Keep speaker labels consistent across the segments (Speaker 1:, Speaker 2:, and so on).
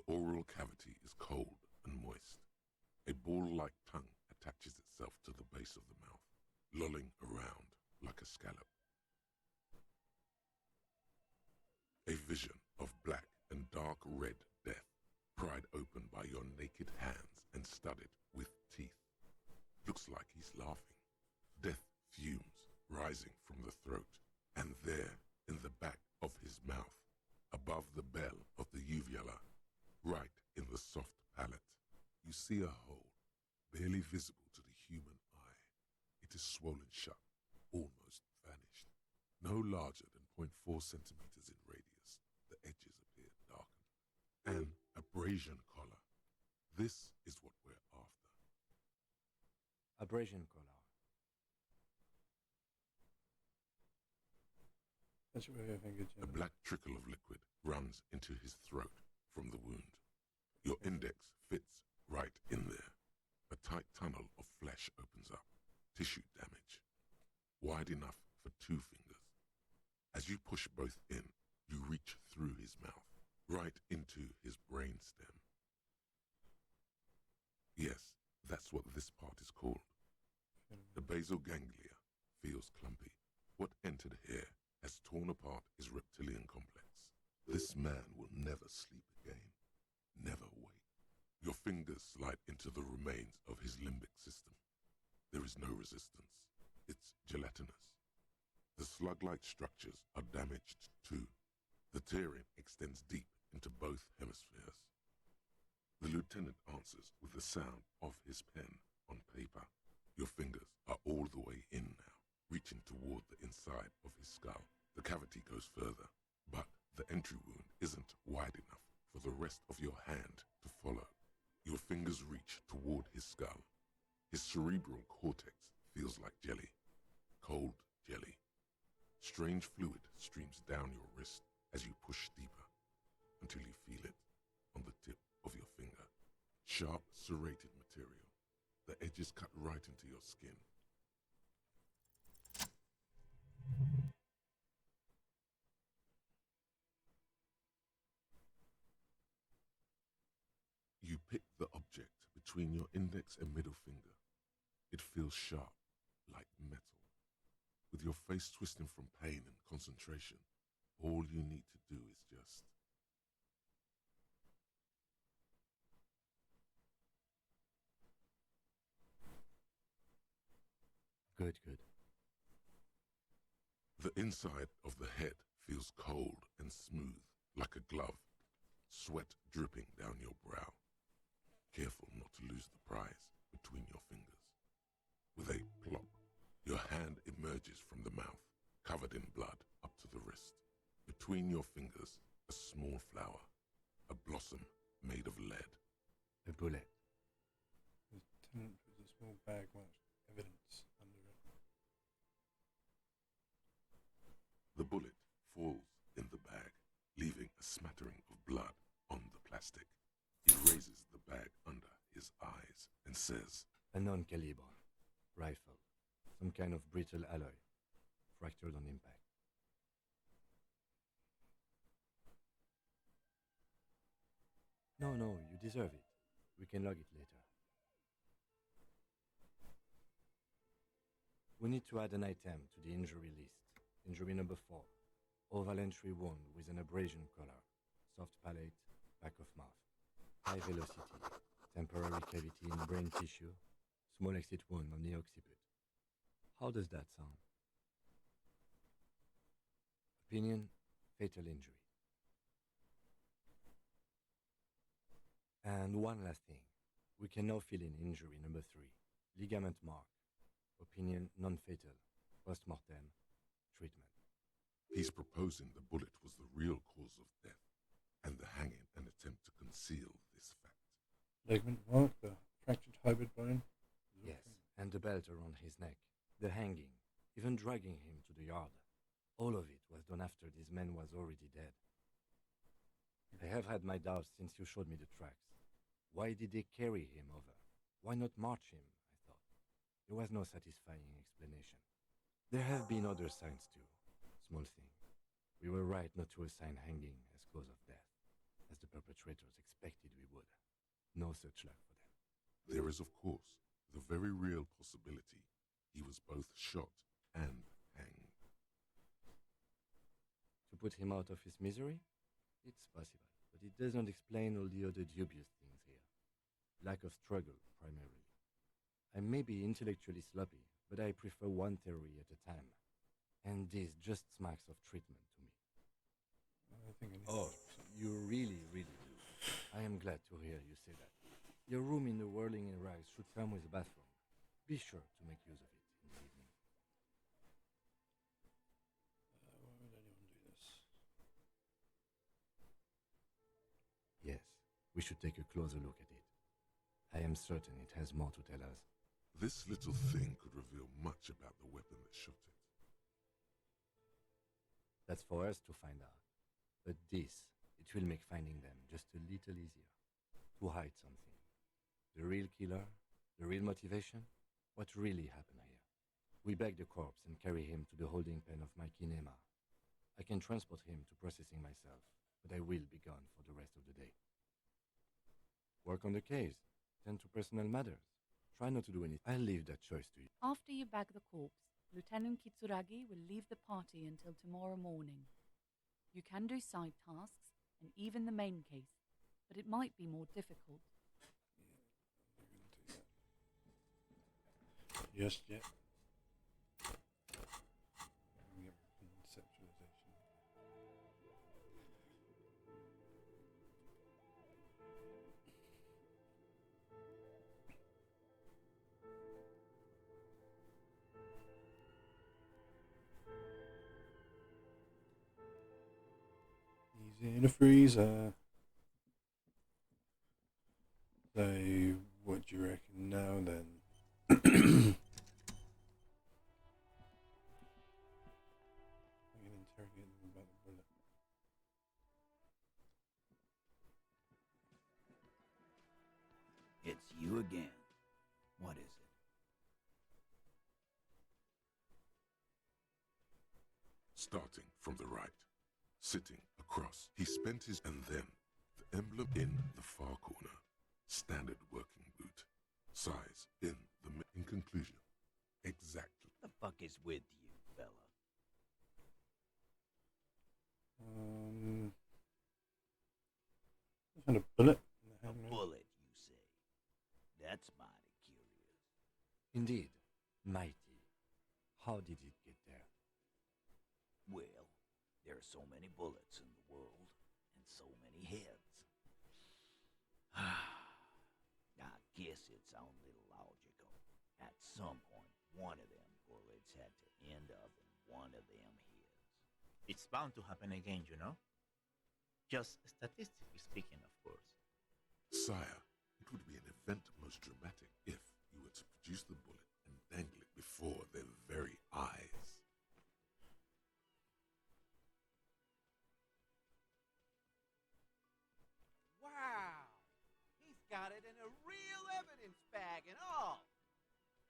Speaker 1: oral cavity is cold and moist. A ball-like tongue attaches itself to the base of the mouth, lolling around like a scallop. A vision of black and dark red death, pried open by your naked hands and studded with teeth. Looks like he's laughing. Death fumes rising from the throat, and there, in the back of his mouth, above the bell of the uvula, right in the soft palate, you see a hole, barely visible to the human eye. It is swollen shut, almost vanished. No larger than 0.4 centimeters in radius, the edges appear darkened. An abrasion collar. This is what we're after.
Speaker 2: Abrasion collar.
Speaker 1: A black trickle of liquid runs into his throat from the wound. Your index fits right in there. A tight tunnel of flesh opens up. Tissue damage. Wide enough for 2 fingers. As you push both in, you reach through his mouth, right into his brainstem. Yes, that's what this part is called. The basal ganglia feels clumpy. What entered here has torn apart his reptilian complex. This man will never sleep again. Never wake. Your fingers slide into the remains of his limbic system. There is no resistance. It's gelatinous. The slug-like structures are damaged too. The tearing extends deep into both hemispheres. The lieutenant answers with the sound of his pen on paper. Your fingers are all the way in now, reaching toward the inside of his skull. The cavity goes further, but the entry wound isn't wide enough for the rest of your hand to follow. Your fingers reach toward his skull. His cerebral cortex feels like jelly, cold jelly. Strange fluid streams down your wrist as you push deeper until you feel it on the tip of your finger. Sharp, serrated material. The edges cut right into your skin. You pick the object between your index and middle finger. It feels sharp, like metal. With your face twisting from pain and concentration, all you need to do is just...
Speaker 2: Good, good.
Speaker 1: The inside of the head feels cold and smooth, like a glove. Sweat dripping down your brow. Careful not to lose the prize between your fingers. With a plop, your hand emerges from the mouth, covered in blood up to the wrist. Between your fingers, a small flower, a blossom made of lead.
Speaker 2: A bullet.
Speaker 3: Lieutenant puts a small bag marked evidence under it.
Speaker 1: The bullet falls in the bag, leaving a smattering of blood on the plastic. He raises the bag under his eyes and says,
Speaker 2: A non-caliber rifle. Some kind of brittle alloy. Fractured on impact. No, you deserve it. We can log it later. We need to add an item to the injury list. Injury number 4. Oval entry wound with an abrasion collar. Soft palate, back of mouth. High velocity. Temporary cavity in brain tissue. Small exit wound on the occiput. How does that sound? Opinion, fatal injury. And one last thing. We can now fill in injury number 3. Ligament mark. Opinion, non-fatal. Post-mortem. Treatment.
Speaker 1: He's proposing the bullet was the real cause of death, and the hanging an attempt to conceal this fact.
Speaker 3: Ligament mark, the fractured hybrid bone.
Speaker 2: Yes, and the belt around his neck. The hanging. Even dragging him to the yard. All of it was done after this man was already dead. I have had my doubts since you showed me the tracks. Why did they carry him over? Why not march him, I thought. There was no satisfying explanation. There have been other signs too. Small thing. We were right not to assign hanging as cause of death. as the perpetrators expected we would. No such luck for them.
Speaker 1: There is, of course, the very real possibility he was both shot and hanged.
Speaker 2: To put him out of his misery? It's possible, but it doesn't explain all the other dubious things here. Lack of struggle, primarily. I may be intellectually sloppy, but I prefer one theory at a time. And this just smacks of treatment to me.
Speaker 3: I think I need
Speaker 2: Oh, you really, really do. I am glad to hear you say that. Your room in the Whirling in Rags should come with a bathroom. Be sure to make use of it in the evening.
Speaker 3: why would anyone do this?
Speaker 2: Yes, we should take a closer look at it. I am certain it has more to tell us.
Speaker 1: This little thing could reveal much about the weapon that shot it.
Speaker 2: That's for us to find out. But this, it will make finding them just a little easier. To hide something. The real killer, the real motivation, what really happened here. We bag the corpse and carry him to the holding pen of my kinema. I can transport him to processing myself, but I will be gone for the rest of the day. Work on the case, tend to personal matters. Try not to do anything. I'll leave that choice to you.
Speaker 4: After you bag the corpse, Lieutenant Kitsuragi will leave the party until tomorrow morning. You can do side tasks and even the main case, but it might be more difficult.
Speaker 3: Yeah, I'm going to do that. Just yet. Yep, conceptualization. He's in a freezer. So, what do you reckon now then? I'm going to interrogate them about the bullet.
Speaker 5: It's you again. What is it?
Speaker 1: Starting from the right, sitting across, he spent his, and then the emblem in the far corner, standard working boot, size in the in conclusion, exactly.
Speaker 5: The fuck is with you, fella?
Speaker 3: I found a bullet in the
Speaker 5: A
Speaker 3: handle.
Speaker 5: bullet, you say? That's mighty curious.
Speaker 2: Indeed, mighty. How did it get there?
Speaker 5: Well, there are so many bullets in the world, and so many heads. I guess it's only logical. At some point, one of them bullets had to end up in one of them heads.
Speaker 6: It's bound to happen again, you know? Just statistically speaking, of course.
Speaker 1: Sire, it would be an event most dramatic if you were to produce the bullet and dangle it before their very eyes.
Speaker 7: Wow! He's got it in a real evidence bag and all.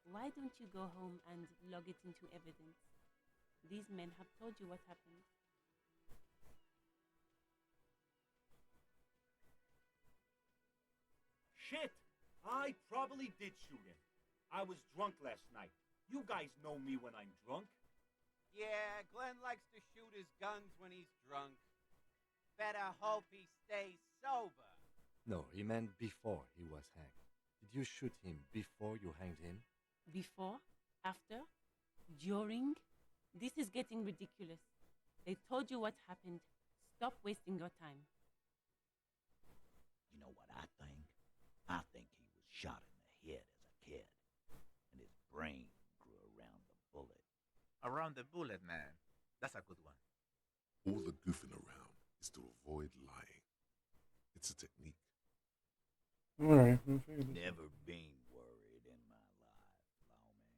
Speaker 8: Why don't you go home and log it into evidence? These men have told you what happened.
Speaker 9: Shit! I probably did shoot him. I was drunk last night. You guys know me when I'm drunk.
Speaker 7: Yeah, Glenn likes to shoot his guns when he's drunk. Better hope he stays sober.
Speaker 2: No, he meant before he was hanged. Did you shoot him before you hanged him?
Speaker 8: Before? After? During? This is getting ridiculous. They told you what happened. Stop wasting your time.
Speaker 5: You know what I think? I think he was shot in the head as a kid, and his brain grew around the bullet.
Speaker 6: Around the bullet, man. That's a good one.
Speaker 1: All the goofing around is to avoid lying. It's a technique.
Speaker 3: Alright, we'll figure this out.
Speaker 5: Never been worried in my life, lawman.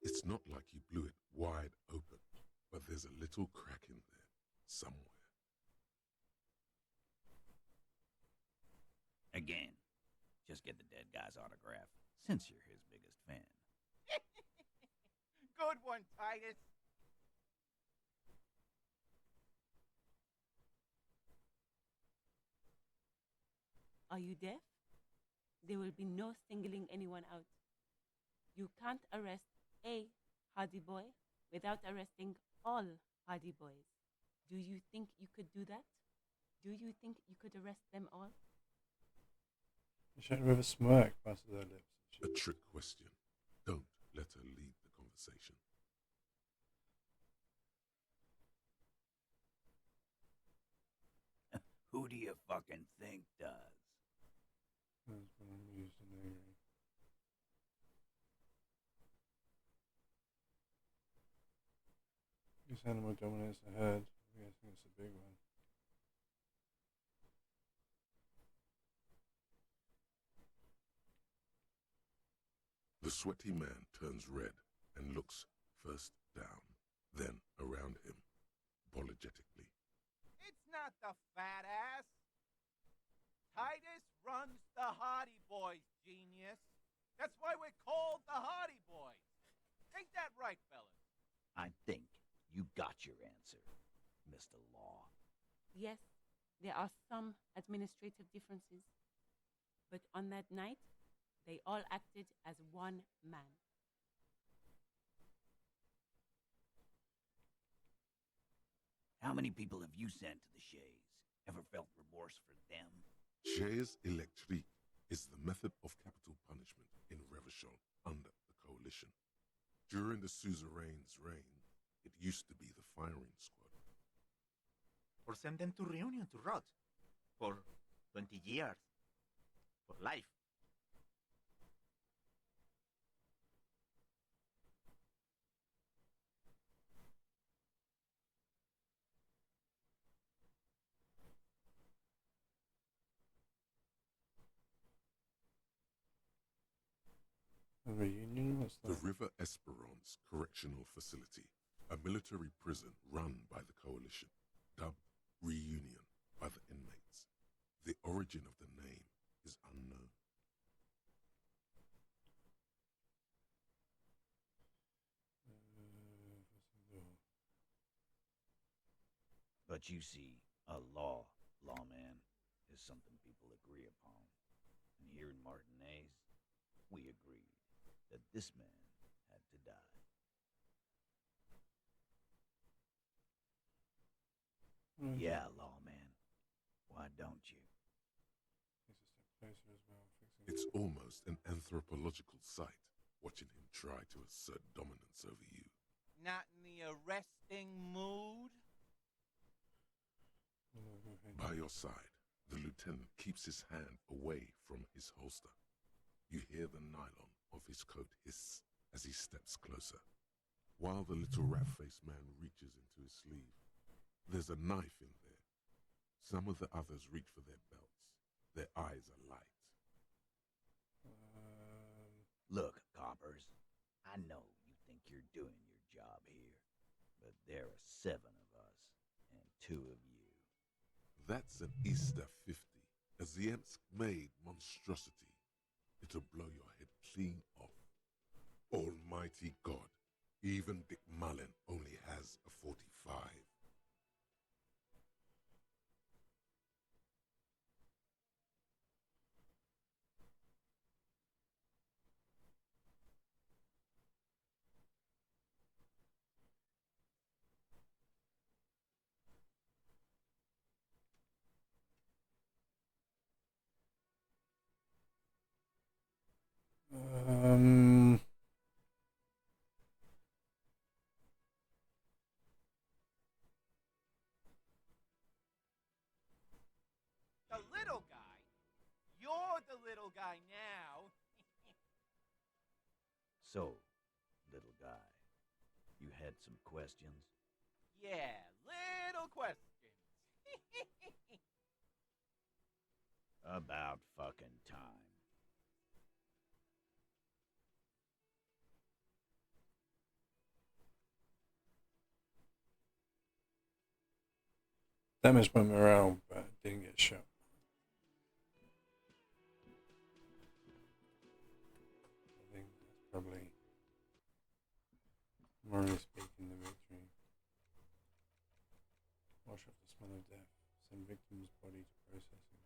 Speaker 1: It's not like he blew it wide open, but there's a little crack in there somewhere.
Speaker 5: Again, just get the dead guy's autograph, since you're his biggest fan.
Speaker 7: Good one, Titus.
Speaker 8: Are you deaf? There will be no singling anyone out. You can't arrest a hardy boy without arresting all hardy boys. Do you think you could do that? Do you think you could arrest them all?
Speaker 3: She had with a smirk passes her lips.
Speaker 1: A trick question. Don't let her lead the conversation.
Speaker 5: Who do you fucking think does?
Speaker 3: That's when I'm used and angry. This animal dominates the herd. I'm guessing it's a big one.
Speaker 1: The sweaty man turns red and looks first down, then around him, apologetically.
Speaker 7: It's not the fat ass. Titus runs the Hardy Boys, genius. That's why we're called the Hardy Boys. Ain't that right, fellas?
Speaker 5: I think you got your answer, Mr. Law.
Speaker 8: Yes, there are some administrative differences. But on that night, they all acted as one man.
Speaker 5: How many people have you sent to the Shays? Ever felt remorse for them?
Speaker 1: Chaise électrique is the method of capital punishment in Revachol under the coalition. During the suzerain's reign, it used to be the firing squad.
Speaker 6: Or send them to Reunion to rot. For 20 years. For life.
Speaker 3: A reunion? What's
Speaker 1: The
Speaker 3: that?
Speaker 1: River Esperance Correctional Facility, a military prison run by the coalition, dubbed Reunion by the inmates. The origin of the name is unknown.
Speaker 3: What's the door?
Speaker 5: But you see, a lawman, is something people agree upon. And here in Martinez, we agreed that this man had to die. Yeah, lawman. Why don't you?
Speaker 3: Takes a step closer as well, fixing
Speaker 1: It's almost an anthropological sight, watching him try to assert dominance over you.
Speaker 7: Not in the arresting mood?
Speaker 1: By your side, the lieutenant keeps his hand away from his holster. You hear the nylon of his coat hiss as he steps closer. While the little rat-faced man reaches into his sleeve, there's a knife in there. Some of the others reach for their belts. Their eyes are light.
Speaker 5: Look, coppers, I know you think you're doing your job here, but there are 7 of us and 2 of you.
Speaker 1: That's an Easter 50, a Ziemsk-made monstrosity. It'll blow your head clean off. Almighty God, even Dick Mullen only has a 45.
Speaker 7: The little guy? You're the little guy now.
Speaker 5: So, little guy, you had some questions?
Speaker 7: Yeah, little questions.
Speaker 5: About fucking time.
Speaker 3: Damage my morale, but didn't get shot. I think that's probably Murray speaking the victory. Wash off the smell of death. Send victim's body to processing.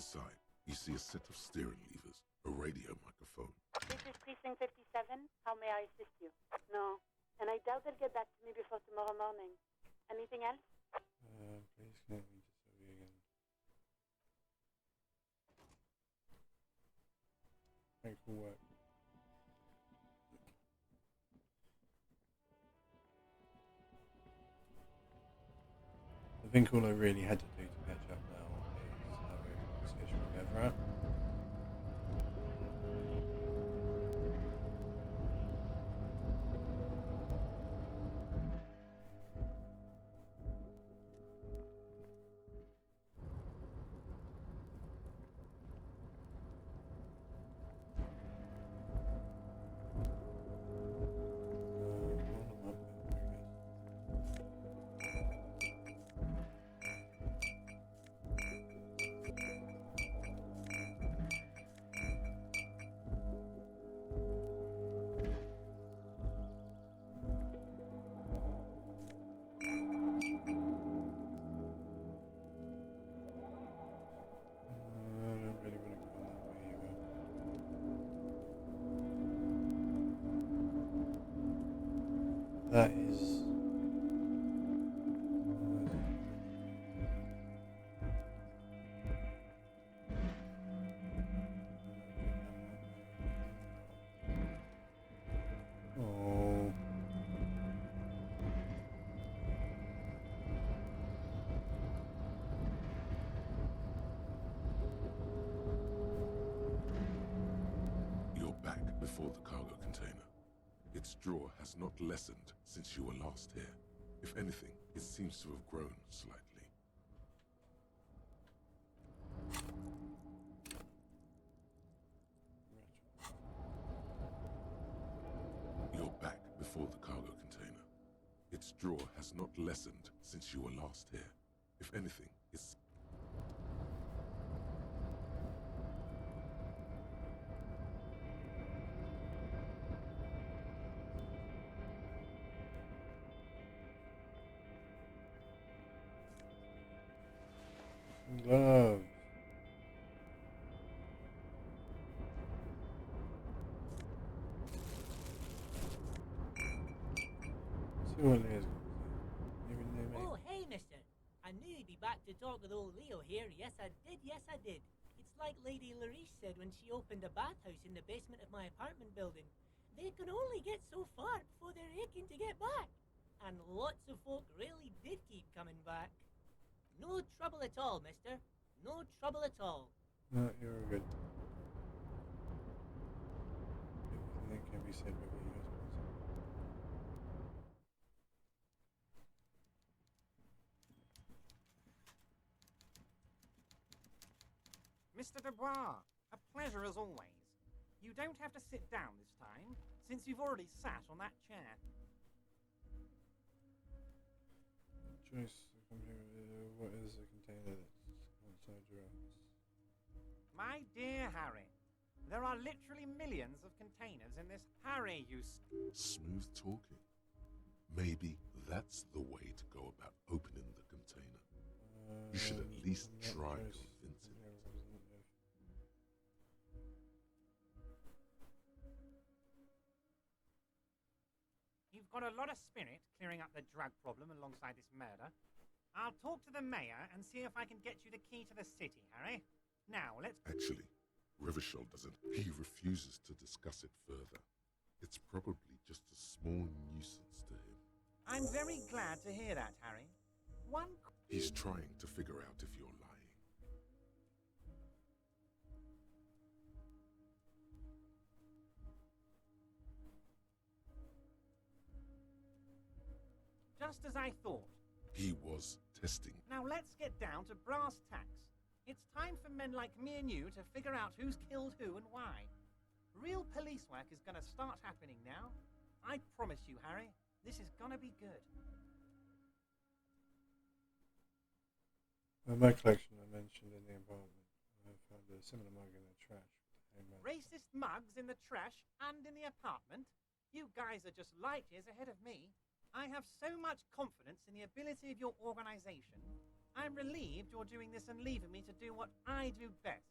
Speaker 1: Inside, you see a set of steering levers, a radio microphone.
Speaker 10: This is Precinct 57. How may I assist you? No. And I doubt they'll get back to me before tomorrow morning. Anything else?
Speaker 3: Please connect me to Sylvia again. Thanks for work. I think all I really had to do to catch up now is have a conversation with Evra. That is... Oh...
Speaker 1: You're back before the cargo container. Its draw has not lessened since you were last here. If anything, it seems to have grown slightly. You're back before the cargo container. Its draw has not lessened since you were last here. If anything, it's...
Speaker 3: Love. See what Leah's got to say. Even there, mate.
Speaker 11: Oh, hey, mister. I knew you'd be back to talk with old Leo here. Yes, I did. Yes, I did. It's like Lady Larice said when she opened a bathhouse in the basement of my apartment building. They can only get so far before they're aching to get back. And lots of folk really did keep coming back. No trouble at all, mister. No trouble at all.
Speaker 3: No, you're good. Everything that can be said by me, I suppose.
Speaker 12: Mr. Dubois, a pleasure as always. You don't have to sit down this time, since you've already sat on that chair.
Speaker 3: Joyce, what is a container that's outside your house?
Speaker 12: My dear Harry, there are literally millions of containers in this Harry
Speaker 1: Smooth talking. Maybe that's the way to go about opening the container. You should at least try convincing it.
Speaker 12: You've got a lot of spirit clearing up the drug problem alongside this murder. I'll talk to the mayor and see if I can get you the key to the city, Harry. Now, let's...
Speaker 1: Actually, Rivershell doesn't. He refuses to discuss it further. It's probably just a small nuisance to him.
Speaker 12: I'm very glad to hear that, Harry.
Speaker 1: He's trying to figure out if you're lying.
Speaker 12: Just as I thought.
Speaker 1: He was testing.
Speaker 12: Now let's get down to brass tacks. It's time for men like me and you to figure out who's killed who and why. Real police work is going to start happening now. I promise you, Harry, this is going to be good.
Speaker 3: In my collection, I mentioned in the apartment, I found a similar mug in the trash.
Speaker 12: Racist mugs in the trash and in the apartment? You guys are just light years ahead of me. I have so much confidence in the ability of your organization. I'm relieved you're doing this and leaving me to do what I do best,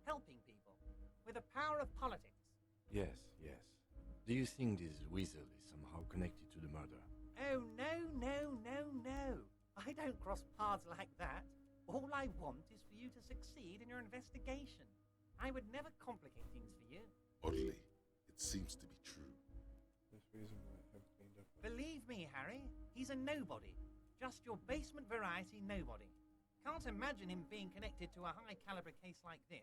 Speaker 12: helping people, with the power of politics.
Speaker 2: Yes, yes. Do you think this weasel is somehow connected to the murder?
Speaker 12: Oh, no. I don't cross paths like that. All I want is for you to succeed in your investigation. I would never complicate things for you.
Speaker 1: Oddly, it seems to be true.
Speaker 3: This reason might have been different.
Speaker 12: Believe me, Harry, he's a nobody. Just your basement variety nobody. Can't imagine him being connected to a high caliber case like this.